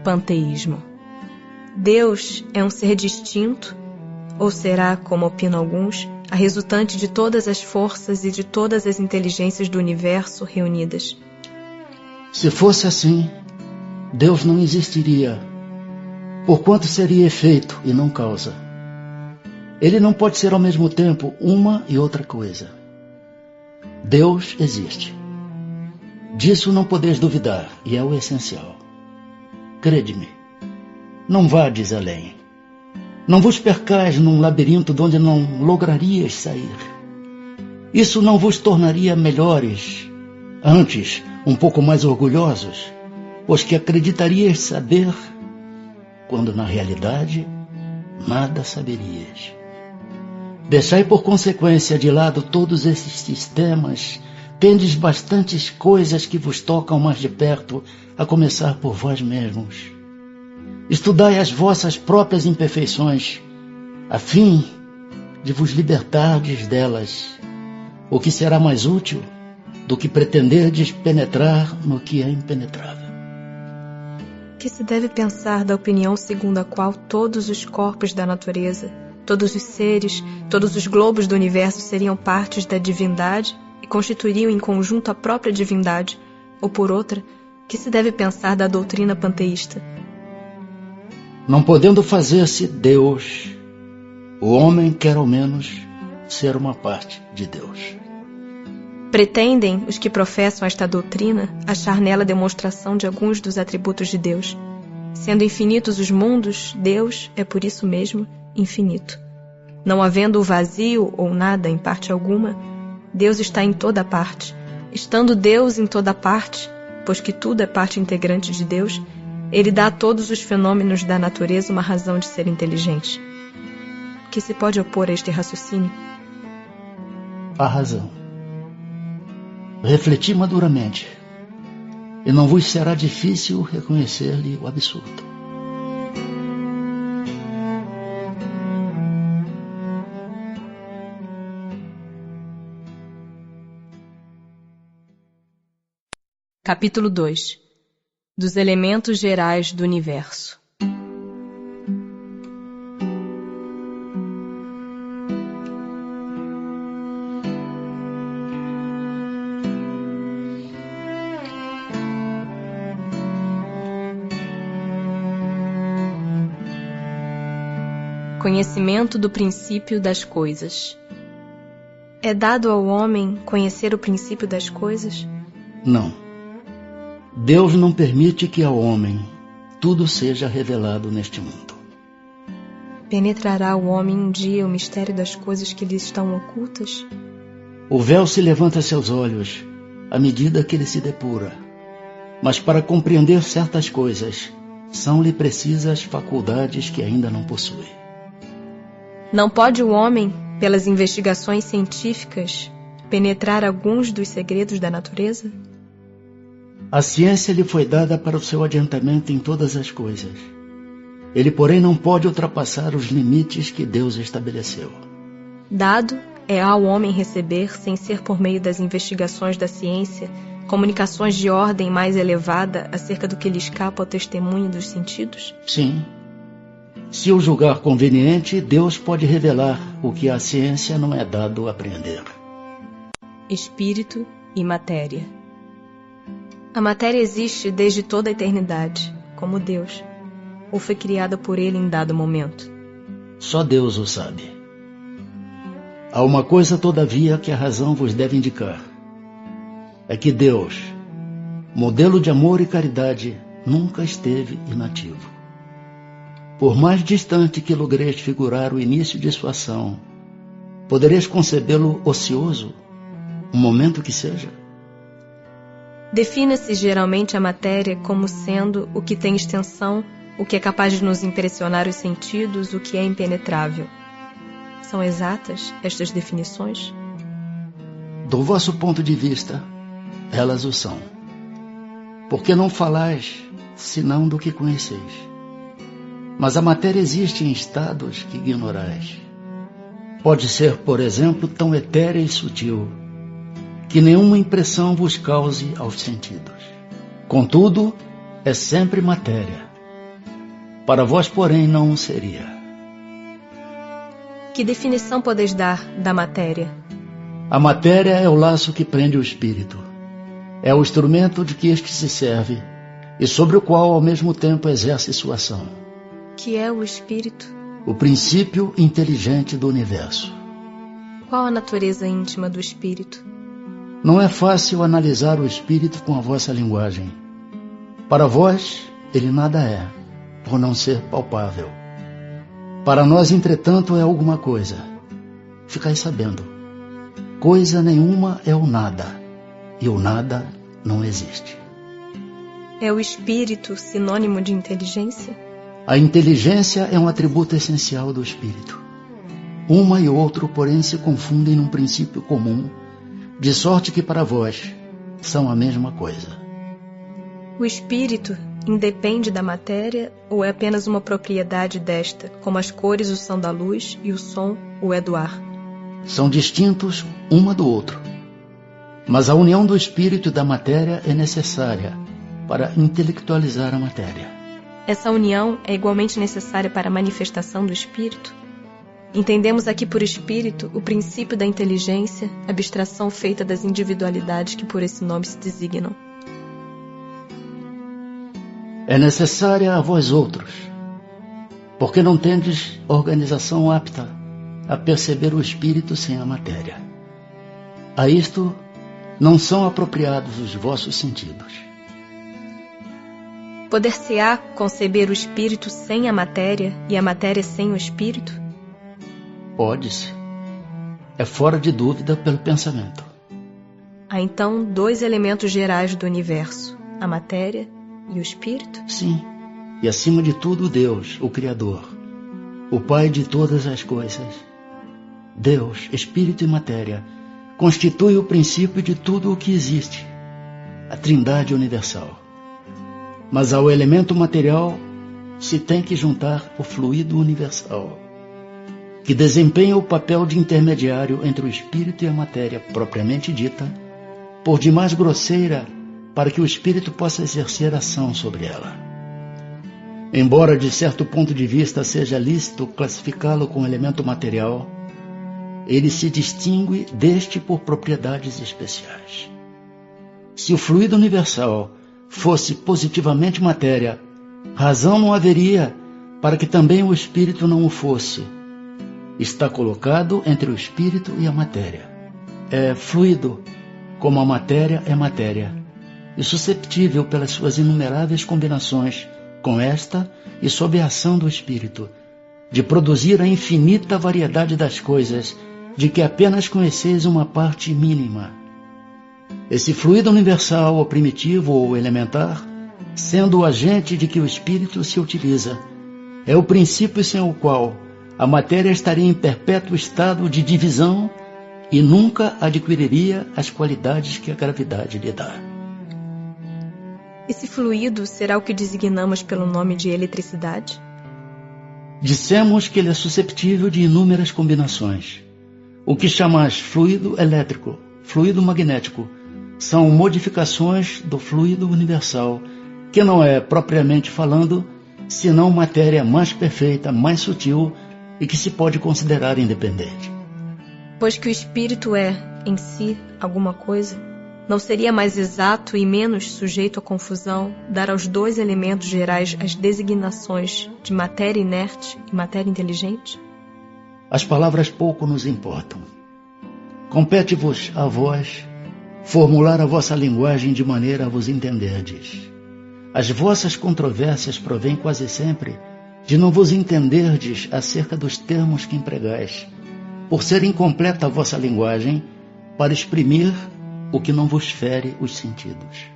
Panteísmo. Deus é um ser distinto, ou será, como opinam alguns, a resultante de todas as forças e de todas as inteligências do universo reunidas? Se fosse assim, Deus não existiria, porquanto seria efeito e não causa. Ele não pode ser ao mesmo tempo uma e outra coisa. Deus existe. Disso não podeis duvidar, e é o essencial. Crede-me, não vades além. Não vos percais num labirinto de onde não lograrias sair. Isso não vos tornaria melhores, antes um pouco mais orgulhosos, pois que acreditarias saber, quando na realidade nada saberias. Deixai por consequência de lado todos esses sistemas, tendes bastantes coisas que vos tocam mais de perto, a começar por vós mesmos. Estudai as vossas próprias imperfeições, a fim de vos libertardes delas, o que será mais útil do que pretenderdes penetrar no que é impenetrável. Que se deve pensar da opinião segundo a qual todos os corpos da natureza, todos os seres, todos os globos do universo seriam partes da divindade e constituiriam em conjunto a própria divindade, ou por outra, que se deve pensar da doutrina panteísta? Não podendo fazer-se Deus, o homem quer ao menos ser uma parte de Deus. Pretendem os que professam esta doutrina achar nela demonstração de alguns dos atributos de Deus. Sendo infinitos os mundos, Deus é por isso mesmo infinito. Não havendo o vazio ou nada em parte alguma, Deus está em toda parte. Estando Deus em toda parte, pois que tudo é parte integrante de Deus, Ele dá a todos os fenômenos da natureza uma razão de ser inteligente. O que se pode opor a este raciocínio? A razão. Refleti maduramente, e não vos será difícil reconhecer-lhe o absurdo. Capítulo 2. Dos elementos gerais do universo. Conhecimento do princípio das coisas. É dado ao homem conhecer o princípio das coisas? Não. Deus não permite que ao homem tudo seja revelado neste mundo. Penetrará o homem um dia o mistério das coisas que lhe estão ocultas? O véu se levanta a seus olhos à medida que ele se depura. Mas para compreender certas coisas, são-lhe precisas faculdades que ainda não possui. Não pode o homem, pelas investigações científicas, penetrar alguns dos segredos da natureza? A ciência lhe foi dada para o seu adiantamento em todas as coisas. Ele, porém, não pode ultrapassar os limites que Deus estabeleceu. Dado é ao homem receber, sem ser por meio das investigações da ciência, comunicações de ordem mais elevada acerca do que lhe escapa ao testemunho dos sentidos? Sim. Se o julgar conveniente, Deus pode revelar o que à ciência não é dado apreender. Espírito e matéria. A matéria existe desde toda a eternidade, como Deus, ou foi criada por Ele em dado momento? Só Deus o sabe. Há uma coisa, todavia, que a razão vos deve indicar. É que Deus, modelo de amor e caridade, nunca esteve inativo. Por mais distante que logreis figurar o início de sua ação, podereis concebê-lo ocioso, um momento que seja? Defina-se geralmente a matéria como sendo o que tem extensão, o que é capaz de nos impressionar os sentidos, o que é impenetrável. São exatas estas definições? Do vosso ponto de vista, elas o são. Porque não falais senão do que conheceis. Mas a matéria existe em estados que ignorais. Pode ser, por exemplo, tão etérea e sutil, que nenhuma impressão vos cause aos sentidos. Contudo, é sempre matéria, Para vós, porém, não o seria. Que definição podeis dar da matéria? A matéria é o laço que prende o espírito. É o instrumento de que este se serve e sobre o qual, ao mesmo tempo, exerce sua ação. Que é o espírito? O princípio inteligente do universo. Qual a natureza íntima do espírito? Não é fácil analisar o espírito com a vossa linguagem. Para vós, ele nada é, por não ser palpável. Para nós, entretanto, é alguma coisa. Ficai sabendo. Coisa nenhuma é o nada, e o nada não existe. É o espírito sinônimo de inteligência? A inteligência é um atributo essencial do espírito. Uma e outro, porém, se confundem num princípio comum, de sorte que para vós são a mesma coisa. O espírito independe da matéria ou é apenas uma propriedade desta, como as cores o são da luz e o som o é do ar? São distintos uma do outro. Mas a união do espírito e da matéria é necessária para intelectualizar a matéria. Essa união é igualmente necessária para a manifestação do espírito? Entendemos aqui por espírito o princípio da inteligência, abstração feita das individualidades que por esse nome se designam. É necessária a vós outros, porque não tendes organização apta a perceber o espírito sem a matéria. A isto não são apropriados os vossos sentidos. Poder-se-á conceber o espírito sem a matéria e a matéria sem o espírito? Pode-se. É fora de dúvida pelo pensamento. Há então dois elementos gerais do universo, a matéria e o espírito? Sim, e acima de tudo Deus, o Criador, o Pai de todas as coisas. Deus, espírito e matéria, constitui o princípio de tudo o que existe, a Trindade universal. Mas ao elemento material se tem que juntar o fluido universal, que desempenha o papel de intermediário entre o espírito e a matéria propriamente dita, por demais grosseira para que o espírito possa exercer ação sobre ela. Embora de certo ponto de vista seja lícito classificá-lo com elemento material, ele se distingue deste por propriedades especiais. Se o fluido universal fosse positivamente matéria, razão não haveria para que também o espírito não o fosse. Está colocado entre o espírito e a matéria. É fluido, como a matéria é matéria, e susceptível pelas suas inumeráveis combinações com esta e sob a ação do espírito, de produzir a infinita variedade das coisas, de que apenas conheceis uma parte mínima. Esse fluido universal, ou primitivo ou elementar, sendo o agente de que o espírito se utiliza, é o princípio sem o qual a matéria estaria em perpétuo estado de divisão e nunca adquiriria as qualidades que a gravidade lhe dá. Esse fluido será o que designamos pelo nome de eletricidade? Dissemos que ele é susceptível de inúmeras combinações. O que chamais fluido elétrico, fluido magnético, são modificações do fluido universal, que não é, propriamente falando, senão matéria mais perfeita, mais sutil e que se pode considerar independente. Pois que o espírito é, em si, alguma coisa, não seria mais exato e menos sujeito à confusão dar aos dois elementos gerais as designações de matéria inerte e matéria inteligente? As palavras pouco nos importam. Compete-vos a vós formular a vossa linguagem de maneira a vos entenderdes. As vossas controvérsias provêm quase sempre de não vos entenderdes acerca dos termos que empregais, por ser incompleta a vossa linguagem para exprimir o que não vos fere os sentidos.